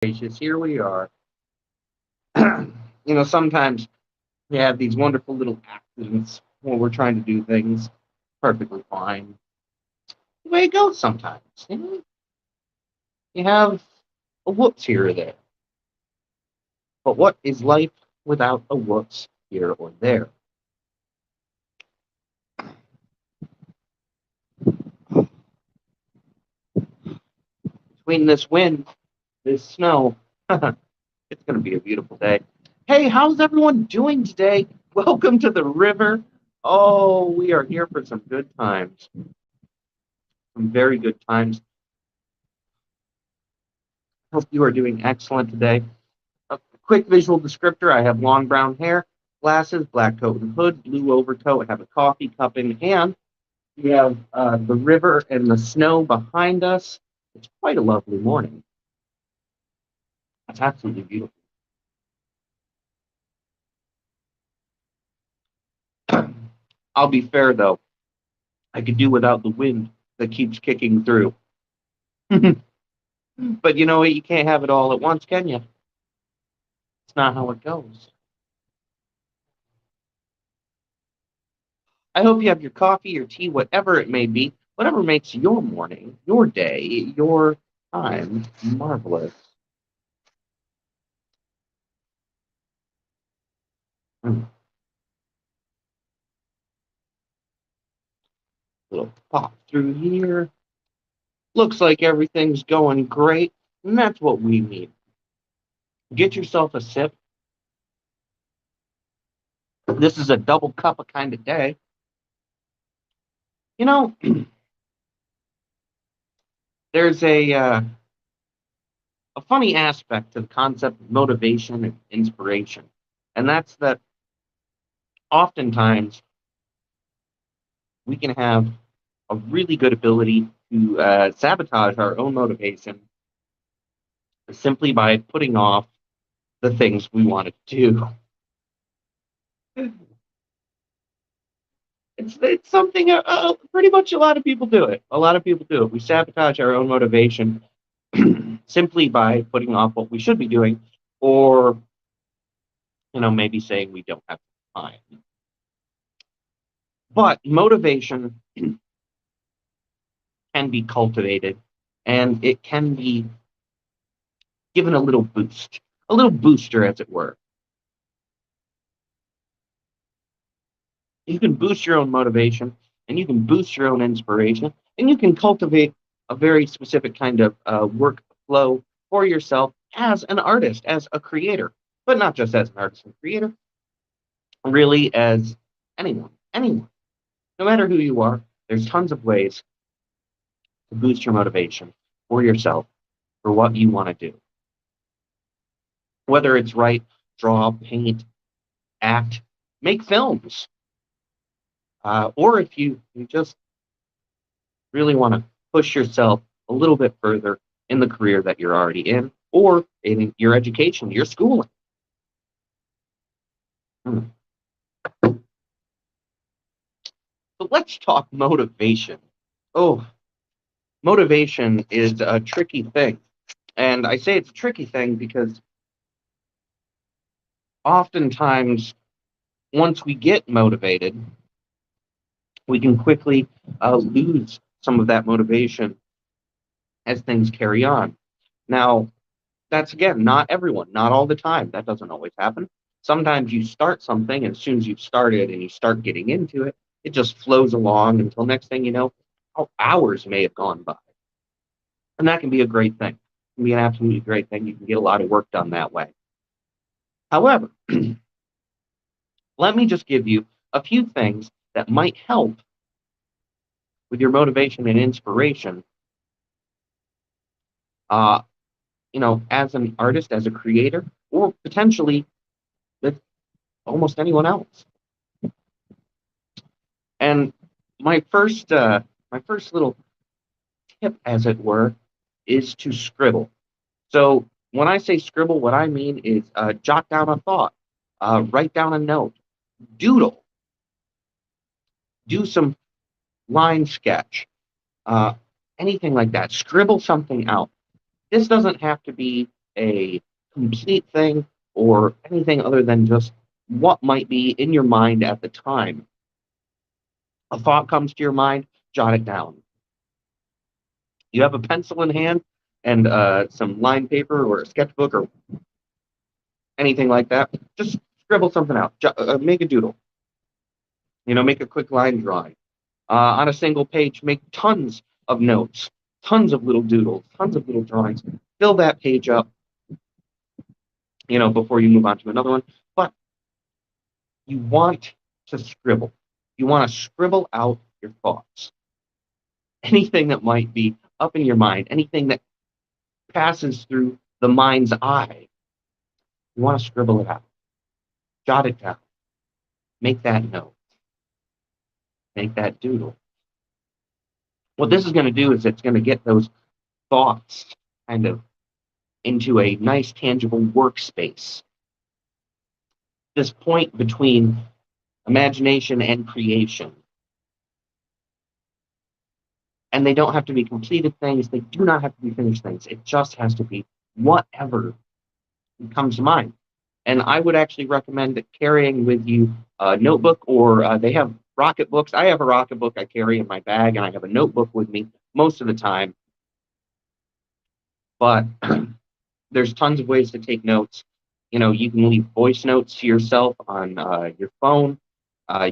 Gracious, here we are. Sometimes we have these wonderful little accidents when we're trying to do things perfectly fine. The way it goes sometimes. You have a whoops here or there. But what is life without a whoops here or there? Between this wind, this snow, it's going to be a beautiful day. Hey, how's everyone doing today? Welcome to the river. Oh, we are here for some good times. Some very good times. Hope you are doing excellent today. A quick visual descriptor. I have long brown hair, glasses, black coat and hood, blue overcoat. I have a coffee cup in hand. We have the river and the snow behind us. It's quite a lovely morning. It's absolutely beautiful. I'll be fair, though. I could do without the wind that keeps kicking through. But you know what? You can't have it all at once, can you? It's not how it goes. I hope you have your coffee, your tea, whatever it may be, whatever makes your morning, your day, your time marvelous. Mm. Little pop through here. Looks like everything's going great, and that's what we need. Get yourself a sip. This is a double cup of kind of day. You know, there's a funny aspect to the concept of motivation and inspiration, and that's that oftentimes we can have a really good ability to sabotage our own motivation simply by putting off the things we want to do. It's something pretty much a lot of people do it. A lot of people do it. We sabotage our own motivation simply by putting off what we should be doing, or maybe saying we don't have time. But motivation can be cultivated, and it can be given a little boost, a little booster, as it were. You can boost your own motivation, and you can boost your own inspiration, and you can cultivate a very specific kind of workflow for yourself as an artist, as a creator, but not just as an artist and creator, really as anyone. No matter who you are, there's tons of ways to boost your motivation for yourself for what you want to do. Whether it's write, draw, paint, act, make films, or if you just really want to push yourself a little bit further in the career that you're already in, or in your education, your schooling. Hmm. So let's talk motivation. Oh, motivation is a tricky thing. And I say it's a tricky thing because oftentimes, once we get motivated, we can quickly lose some of that motivation as things carry on. Now, that's again, not everyone, not all the time. That doesn't always happen. Sometimes you start something, and as soon as you've started and you start getting into it, it just flows along until next thing you know, hours may have gone by. And that can be a great thing. It can be an absolutely great thing. You can get a lot of work done that way. However, let me just give you a few things that might help with your motivation and inspiration. Uh, as an artist, as a creator, or potentially with almost anyone else. And my first little tip, as it were, is to scribble. So when I say scribble, what I mean is jot down a thought, write down a note, doodle, do some line sketch, uh, anything like that. Scribble something out. This doesn't have to be a complete thing or anything other than just what might be in your mind at the time. A thought comes to your mind, jot it down. You have a pencil in hand and some line paper or a sketchbook or anything like that. Just scribble something out. Make a doodle. Make a quick line drawing. On a single page, make tons of notes, tons of little doodles, tons of little drawings. Fill that page up, before you move on to another one. But you want to scribble. You want to scribble out your thoughts. Anything that might be up in your mind, anything that passes through the mind's eye, you want to scribble it out. Jot it down. Make that note. Make that doodle. What this is going to do is it's going to get those thoughts kind of into a nice, tangible workspace. This point between imagination and creation. And they don't have to be completed things. They do not have to be finished things. It just has to be whatever comes to mind. And I would actually recommend carrying with you a notebook, or they have rocket books. I have a rocket book I carry in my bag, and I have a notebook with me most of the time. But there's tons of ways to take notes. You can leave voice notes to yourself on your phone.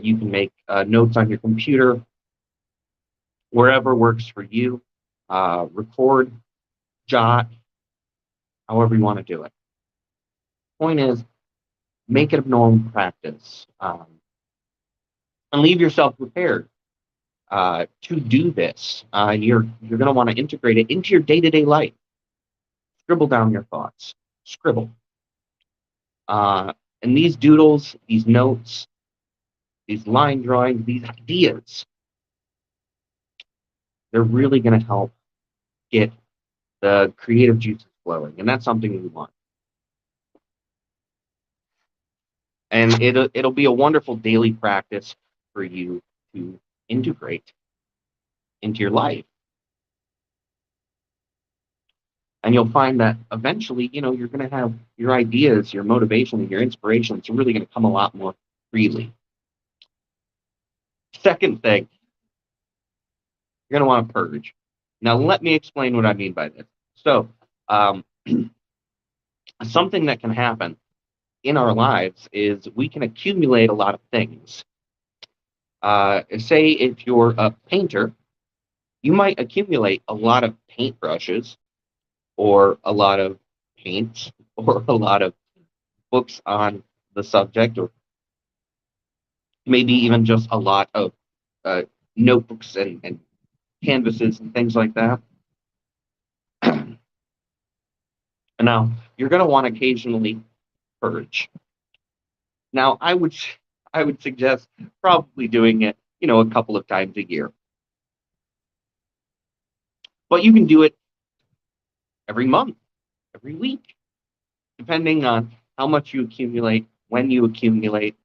You can make notes on your computer, wherever works for you. Record, jot, however you want to do it. Point is, make it a normal practice, and leave yourself prepared to do this. You're going to want to integrate it into your day-to-day life. Scribble down your thoughts. Scribble. And these doodles, these notes, these line drawings, these ideas, they're really going to help get the creative juices flowing, and that's something we want. And it'll be a wonderful daily practice for you to integrate into your life. And you'll find that eventually, you're going to have your ideas, your motivation, and your inspirations are really going to come a lot more freely. Second thing, you're going to want to purge. Now, let me explain what I mean by this. So, something that can happen in our lives is we can accumulate a lot of things. Say if you're a painter, you might accumulate a lot of paintbrushes, or a lot of paints, or a lot of books on the subject, or maybe even just a lot of notebooks and canvases and things like that. And now, you're going to want to occasionally purge. Now, I would suggest probably doing it, a couple of times a year. But you can do it every month, every week, depending on how much you accumulate, when you accumulate,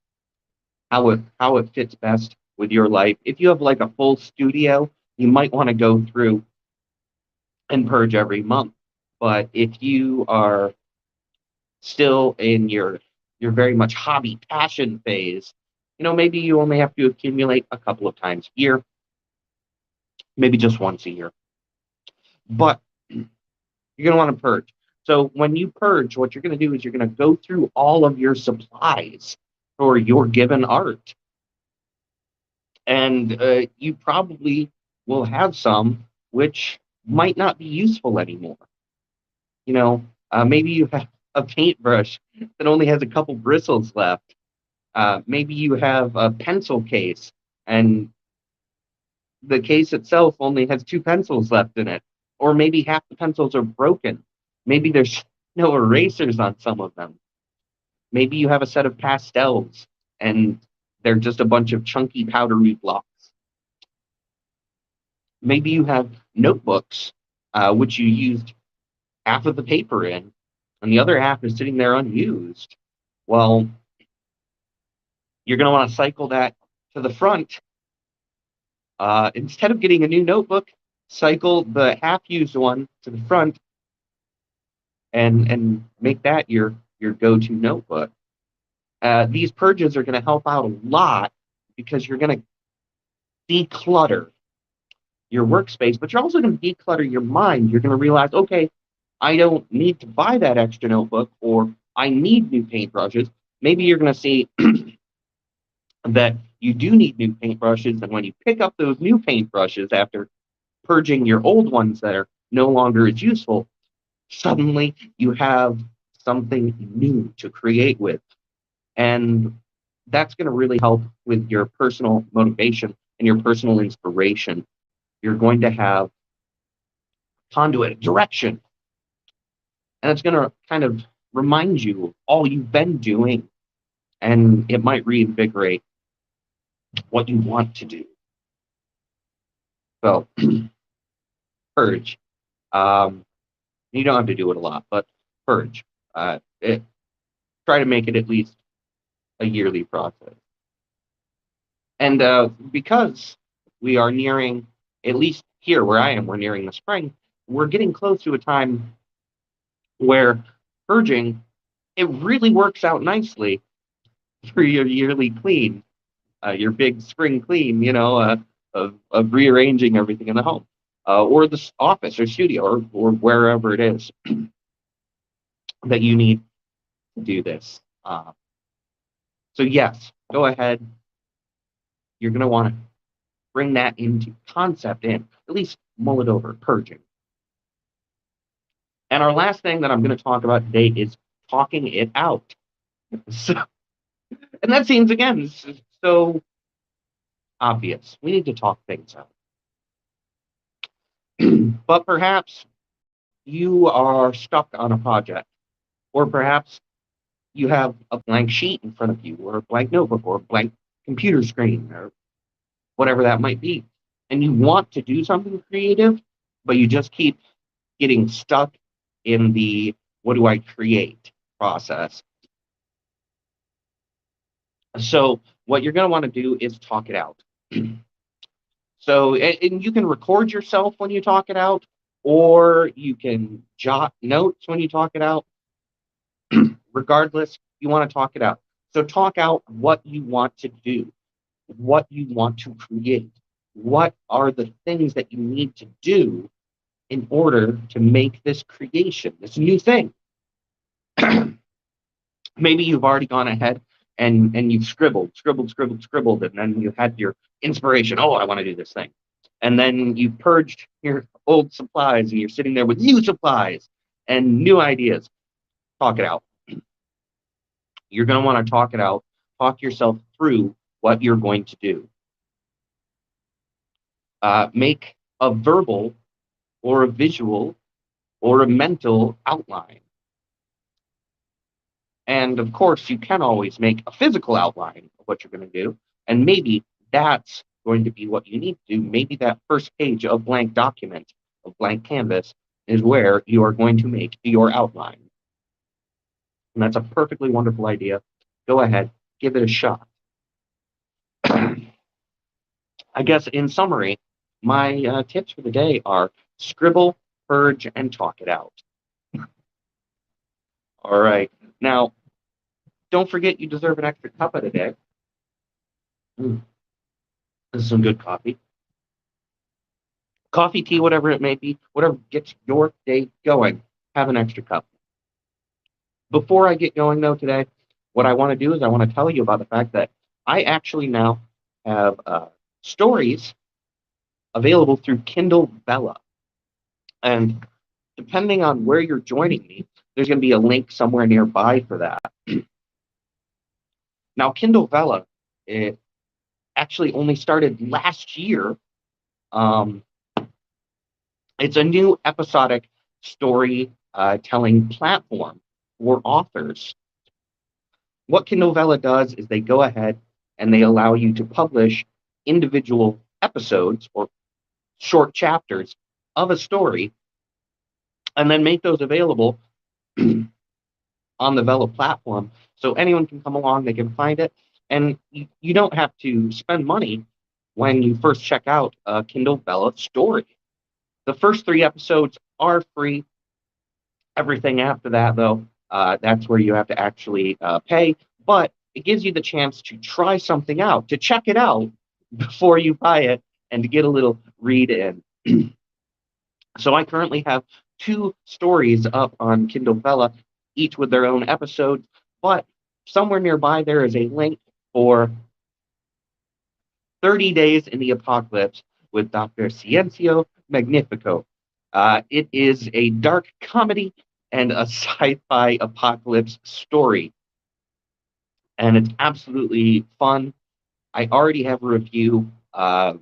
how it fits best with your life. If you have like a full studio, you might want to go through and purge every month. But if you are still in your very much hobby passion phase, maybe you only have to accumulate a couple of times a year, maybe just once a year. But you're going to want to purge. So when you purge, what you're going to do is you're going to go through all of your supplies for your given art. And you probably will have some which might not be useful anymore. Maybe you have a paintbrush that only has a couple bristles left. Maybe you have a pencil case, and the case itself only has 2 pencils left in it. Or maybe half the pencils are broken. Maybe there's no erasers on some of them. Maybe you have a set of pastels, and they're just a bunch of chunky powdery blocks. Maybe you have notebooks, which you used half of the paper in, and the other half is sitting there unused. Well, you're going to want to cycle that to the front. Instead of getting a new notebook, cycle the half-used one to the front and make that your go-to notebook. These purges are going to help out a lot because you're going to declutter your workspace, but you're also going to declutter your mind. You're going to realize, okay, I don't need to buy that extra notebook, or I need new paintbrushes. Maybe you're going to see that you do need new paintbrushes, and when you pick up those new paintbrushes after purging your old ones that are no longer as useful, suddenly you have something new to create with. And that's going to really help with your personal motivation and your personal inspiration. You're going to have conduit, direction, and it's going to kind of remind you of all you've been doing, and it might reinvigorate what you want to do. So, purge. You don't have to do it a lot, but purge. Try to make it at least a yearly process. And because we are nearing, at least here where I am, we're nearing the spring, we're getting close to a time where purging, it really works out nicely for your yearly clean, your big spring clean, of rearranging everything in the home, or the office or studio, or wherever it is that you need to do this. So yes, go ahead. You're going to want to bring that into concept in, at least mull it over, purging. And our last thing that I'm going to talk about today is talking it out. So, and that seems, again, so obvious. We need to talk things out. But perhaps you are stuck on a project, or perhaps you have a blank sheet in front of you, or a blank notebook, or a blank computer screen, or whatever that might be. And you want to do something creative, but you just keep getting stuck in the what do I create process. So what you're going to want to do is talk it out. So, and you can record yourself when you talk it out, or you can jot notes when you talk it out. Regardless, you want to talk it out. So talk out what you want to do, what you want to create. What are the things that you need to do in order to make this creation, this new thing? Maybe you've already gone ahead and you've scribbled, and then you had your inspiration. Oh, I want to do this thing. And then you purged your old supplies and you're sitting there with new supplies and new ideas. Talk it out. You're going to want to talk it out, talk yourself through what you're going to do. Make a verbal or a visual or a mental outline. And of course, you can always make a physical outline of what you're going to do. And maybe that's going to be what you need to do. Maybe that first page of blank document, of blank canvas, is where you are going to make your outline. And that's a perfectly wonderful idea. Go ahead, give it a shot. I guess in summary, my tips for the day are scribble, purge, and talk it out. All right. Now, don't forget you deserve an extra cup of the day. This is some good coffee. Coffee, tea, whatever it may be, whatever gets your day going, have an extra cup. Before I get going, though, today, what I want to do is I want to tell you about the fact that I actually now have stories available through Kindle Vella. And depending on where you're joining me, there's going to be a link somewhere nearby for that. Now, Kindle Vella, it actually only started last year. It's a new episodic story telling platform for authors. What Kindle Vella does is they go ahead and they allow you to publish individual episodes or short chapters of a story and then make those available on the Vella platform so anyone can come along, they can find it, and you don't have to spend money when you first check out a Kindle Vella story. The first 3 episodes are free. Everything after that, though, that's where you have to actually pay. But it gives you the chance to try something out, to check it out before you buy it, and to get a little read in. So I currently have two stories up on Kindle Vella, each with their own episodes. But somewhere nearby, there is a link for 30 Days in the Apocalypse with Dr. Ciencio Magnifico. It is a dark comedy and a sci fi apocalypse story, and it's absolutely fun. I already have a review,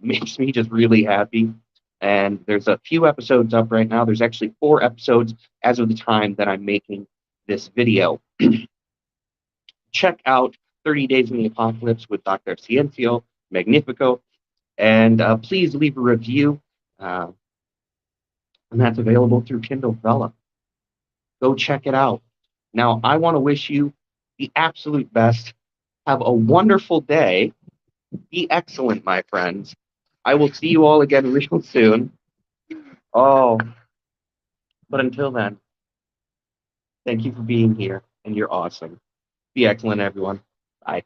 makes me just really happy. And there's a few episodes up right now. There's actually 4 episodes as of the time that I'm making this video. Check out 30 Days in the Apocalypse with Dr. Ciencio Magnifico. And please leave a review. Uh, and that's available through Kindle Vella. Go check it out. Now, I want to wish you the absolute best. Have a wonderful day. Be excellent, my friends. I will see you all again real soon. Oh, but until then, thank you for being here, and you're awesome. Be excellent, everyone. Bye.